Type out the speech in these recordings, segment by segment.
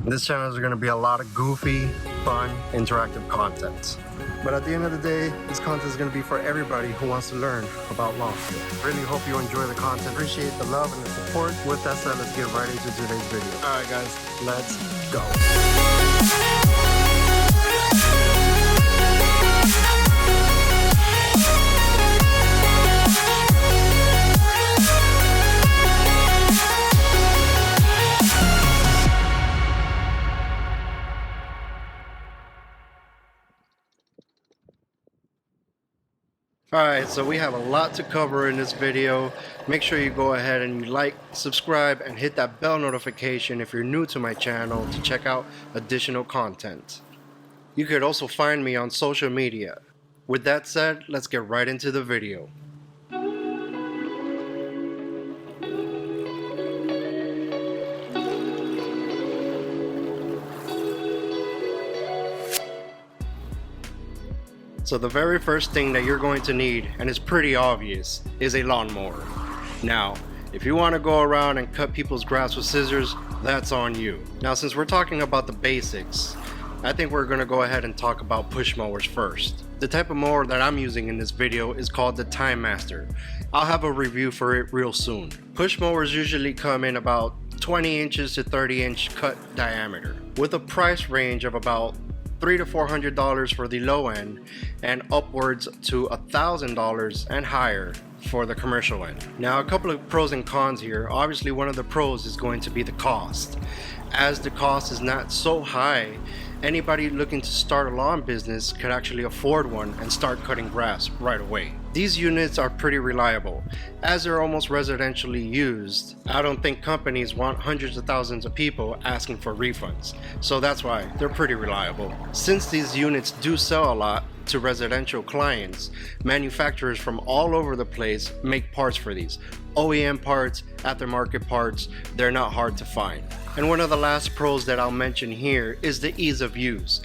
In this channel is going to be a lot of goofy, fun, interactive content. But at the end of the day, this content is going to be for everybody who wants to learn about lawn care. Really hope you enjoy the content. Appreciate the love and the support. With that said, let's get right into today's video. Alright guys, let's go. Alright, so we have a lot to cover in this video. Make sure you go ahead and you like, subscribe, and hit that bell notification if you're new to my channel to check out additional content. You could also find me on social media. With that said, let's get right into the video. So the very first thing that you're going to need, and it's pretty obvious, is a lawnmower. Now, if you want to go around and cut people's grass with scissors, that's on you. Now, since we're talking about the basics, I think we're going to go ahead and talk about push mowers first. The type of mower that I'm using in this video is called the Time Master. I'll have a review for it real soon. Push mowers usually come in about 20 inches to 30 inch cut diameter, with a price range of about $300 to $400 for the low end and upwards to $1,000 and higher for the commercial end. Now, a couple of pros and cons here. Obviously, one of the pros is going to be the cost. As the cost is not so high, anybody looking to start a lawn business could actually afford one and start cutting grass right away. These units are pretty reliable. As they're almost residentially used, I don't think companies want hundreds of thousands of people asking for refunds. So that's why they're pretty reliable. Since these units do sell a lot to residential clients, manufacturers from all over the place make parts for these. OEM parts, aftermarket parts, they're not hard to find. And one of the last pros that I'll mention here is the ease of use.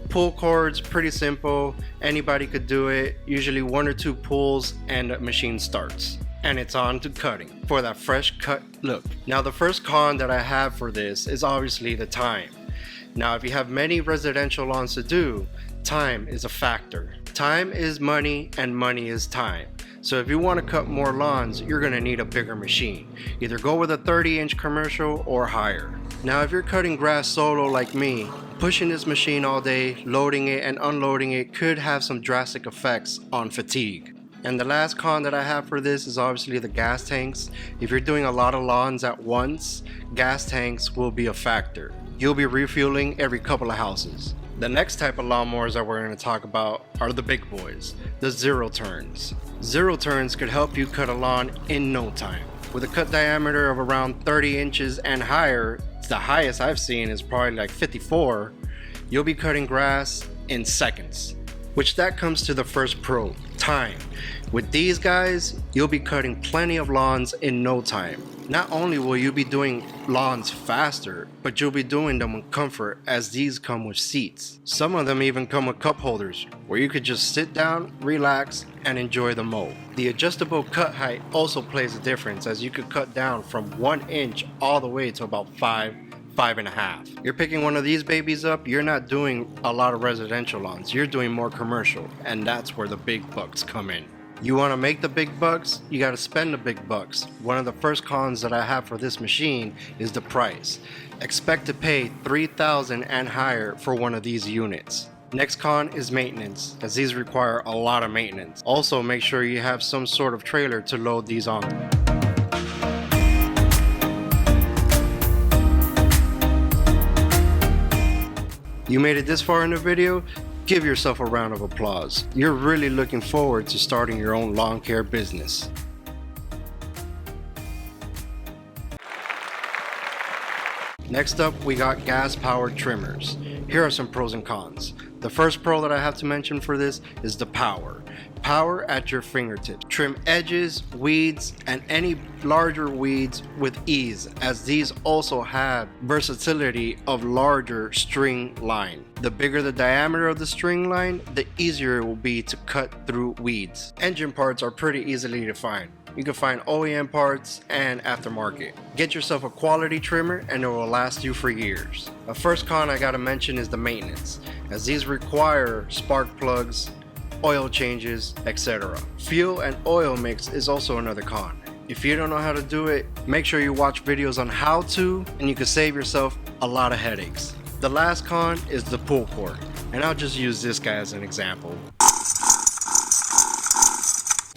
Pull cords, pretty simple, anybody could do it, usually 1 or 2 pulls and the machine starts. And it's on to cutting for that fresh cut look. Now, the first con that I have for this is obviously the time. Now, if you have many residential lawns to do, time is a factor. Time is money and money is time. So if you want to cut more lawns, you're going to need a bigger machine. Either go with a 30-inch commercial or higher. Now, if you're cutting grass solo like me, pushing this machine all day, loading it and unloading it could have some drastic effects on fatigue. And the last con that I have for this is obviously the gas tanks. If you're doing a lot of lawns at once, gas tanks will be a factor. You'll be refueling every couple of houses. The next type of lawnmowers that we're going to talk about are the big boys, the zero turns. Zero turns could help you cut a lawn in no time. With a cut diameter of around 30 inches and higher, the highest I've seen is probably like 54, you'll be cutting grass in seconds. Which that comes to the first pro, time. With these guys, you'll be cutting plenty of lawns in no time. Not only will you be doing lawns faster, but you'll be doing them with comfort, as these come with seats. Some of them even come with cup holders where you could just sit down, relax, and enjoy the mow. The adjustable cut height also plays a difference, as you could cut down from 1 inch all the way to about 5.5. You're picking one of these babies up, you're not doing a lot of residential lawns, you're doing more commercial, and that's where the big bucks come in. You want to make the big bucks, you got to spend the big bucks. One of the first cons that I have for this machine is the price. Expect to pay $3,000 and higher for one of these units. Next con is maintenance, as these require a lot of maintenance. Also, make sure you have some sort of trailer to load these on. You made it this far in the video? Give yourself a round of applause. You're really looking forward to starting your own lawn care business. Next up, we got gas-powered trimmers. Here are some pros and cons. The first pro that I have to mention for this is the power. Power at your fingertips. Trim edges, weeds, and any larger weeds with ease, as these also have versatility of larger string line. The bigger the diameter of the string line, the easier it will be to cut through weeds. Engine parts are pretty easily to find. You can find OEM parts and aftermarket. Get yourself a quality trimmer and it will last you for years. A first con I gotta mention is the maintenance, as these require spark plugs, oil changes, etc. Fuel and oil mix is also another con. If you don't know how to do it, make sure you watch videos on how to, and you can save yourself a lot of headaches. The last con is the pull cord, and I'll just use this guy as an example.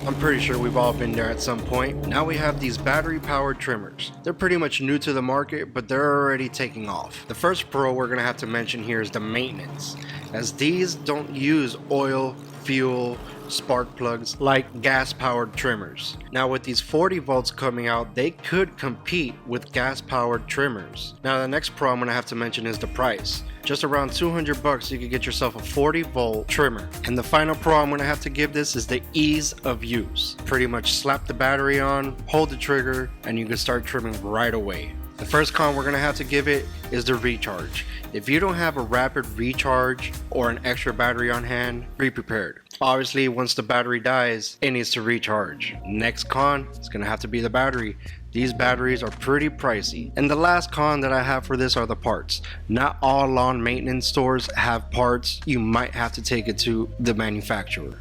I'm pretty sure we've all been there at some point. Now we have these battery powered trimmers. They're pretty much new to the market, but they're already taking off. The first pro we're gonna have to mention here is the maintenance, as these don't use oil, fuel, spark plugs like gas powered trimmers. Now with these 40 volts coming out, they could compete with gas powered trimmers. Now the next pro I'm gonna have to mention is the price. Just around 200 bucks you could get yourself a 40 volt trimmer. And the final pro I'm gonna have to give this is the ease of use. Pretty much slap the battery on, hold the trigger, and you can start trimming right away. The first con we're gonna have to give it is the recharge. If you don't have a rapid recharge or an extra battery on hand, be prepared. Obviously, once the battery dies, it needs to recharge. Next con is gonna have to be the battery. These batteries are pretty pricey. And the last con that I have for this are the parts. Not all lawn maintenance stores have parts. You might have to take it to the manufacturer.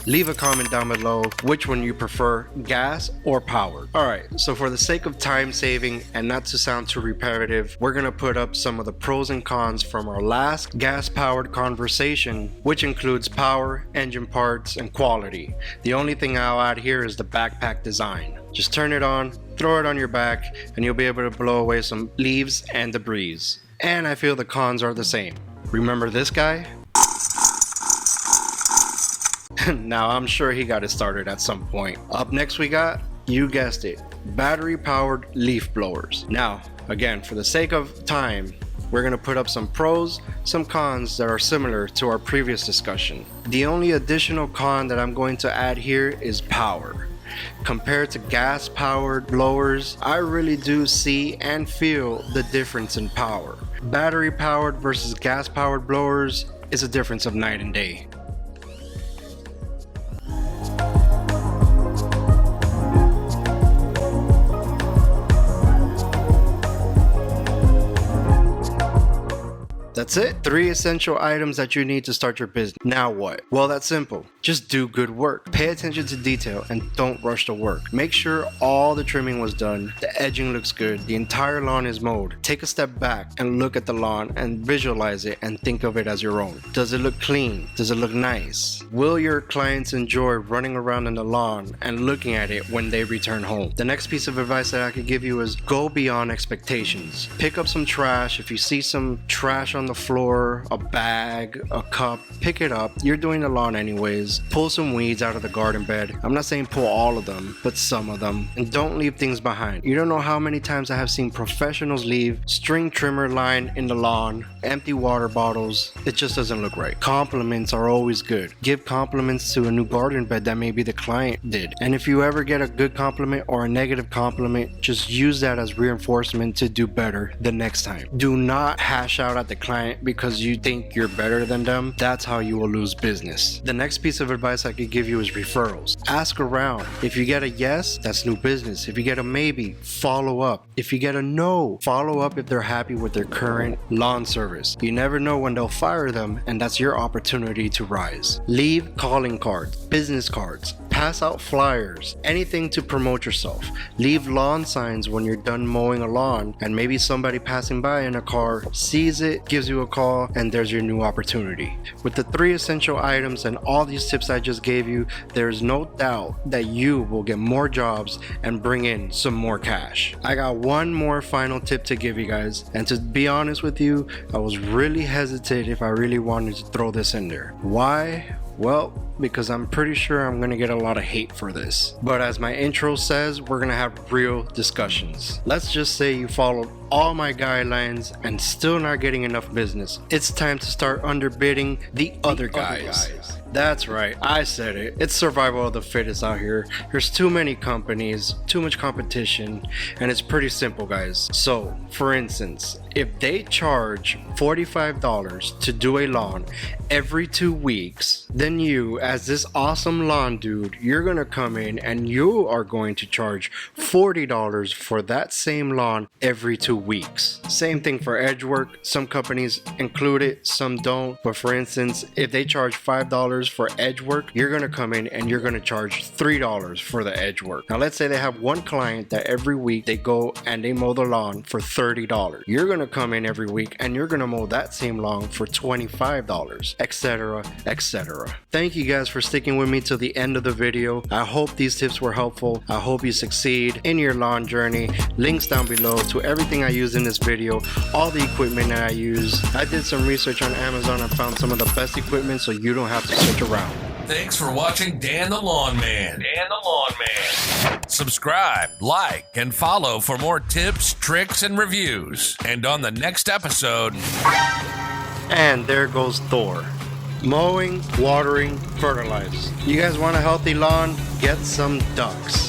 Leave a comment down below which one you prefer, gas or powered. Alright, so for the sake of time saving and not to sound too repetitive, we're gonna put up some of the pros and cons from our last gas powered conversation, which includes power, engine parts, and quality. The only thing I'll add here is the backpack design. Just turn it on, throw it on your back, and you'll be able to blow away some leaves and debris. And I feel the cons are the same. Remember this guy? Now I'm sure he got it started at some point. Up next we got, you guessed it, battery powered leaf blowers. Now again, for the sake of time, we're gonna put up some pros, some cons that are similar to our previous discussion. The only additional con that I'm going to add here is power. Compared to gas powered blowers, I really do see and feel the difference in power. Battery powered versus gas powered blowers is a difference of night and day. That's it. 3 essential items that you need to start your business. Now what? Well, that's simple. Just do good work. Pay attention to detail and don't rush the work. Make sure all the trimming was done, the edging looks good, the entire lawn is mowed. Take a step back and look at the lawn and visualize it and think of it as your own. Does it look clean? Does it look nice? Will your clients enjoy running around in the lawn and looking at it when they return home? The next piece of advice that I could give you is go beyond expectations. Pick up some trash. If you see some trash on the floor, a bag, a cup, pick it up. You're doing the lawn anyways. Pull some weeds out of the garden bed. I'm not saying pull all of them, but some of them. And don't leave things behind. You don't know how many times I have seen professionals leave string trimmer line in the lawn, empty water bottles. It just doesn't look right. Compliments are always good. Give compliments to a new garden bed that maybe the client did. And if you ever get a good compliment or a negative compliment, just use that as reinforcement to do better the next time. Do not hash out at the client because you think you're better than them. That's how you will lose business. The next piece of advice I could give you is referrals. Ask around. If you get a yes, that's new business. If you get a maybe, follow up. If you get a no, follow up if they're happy with their current lawn service. You never know when they'll fire them, and that's your opportunity to rise. Leave calling cards, business cards, pass out flyers, anything to promote yourself. Leave lawn signs when you're done mowing a lawn and maybe somebody passing by in a car sees it, gives you a call, and there's your new opportunity. With the 3 essential items and all these tips I just gave you, there's no doubt that you will get more jobs and bring in some more cash. I got one more final tip to give you guys, and to be honest with you, I was really hesitant if I really wanted to throw this in there. Why? Well, because I'm pretty sure I'm gonna get a lot of hate for this. But as my intro says, we're gonna have real discussions. Let's just say you followed all my guidelines and still not getting enough business. It's time to start underbidding the other guys. That's right, I said it. It's survival of the fittest out here. There's too many companies, too much competition, and it's pretty simple, guys. So, for instance, if they charge $45 to do a lawn every 2 weeks, then you, as this awesome lawn dude, you're gonna come in and you are going to charge $40 for that same lawn every 2 weeks. Same thing for edge work. Some companies include it, some don't. But for instance, if they charge $5 for edge work, you're gonna come in and you're gonna charge $3 for the edge work. Now let's say they have one client that every week they go and they mow the lawn for $30. You're gonna come in every week and you're gonna mow that same lawn for $25, etc., etc. Thank you guys for sticking with me till the end of the video. I hope these tips were helpful. I hope you succeed in your lawn journey. Links down below to everything I use in this video, all the equipment that I use. I did some research on Amazon and found some of the best equipment so you don't have to search around. Thanks for watching Dan the Lawn Man. Dan the Lawn Man. Subscribe, like, and follow for more tips, tricks, and reviews. And on the next episode... And there goes Thor. Mowing, watering, fertilize. You guys want a healthy lawn? Get some ducks.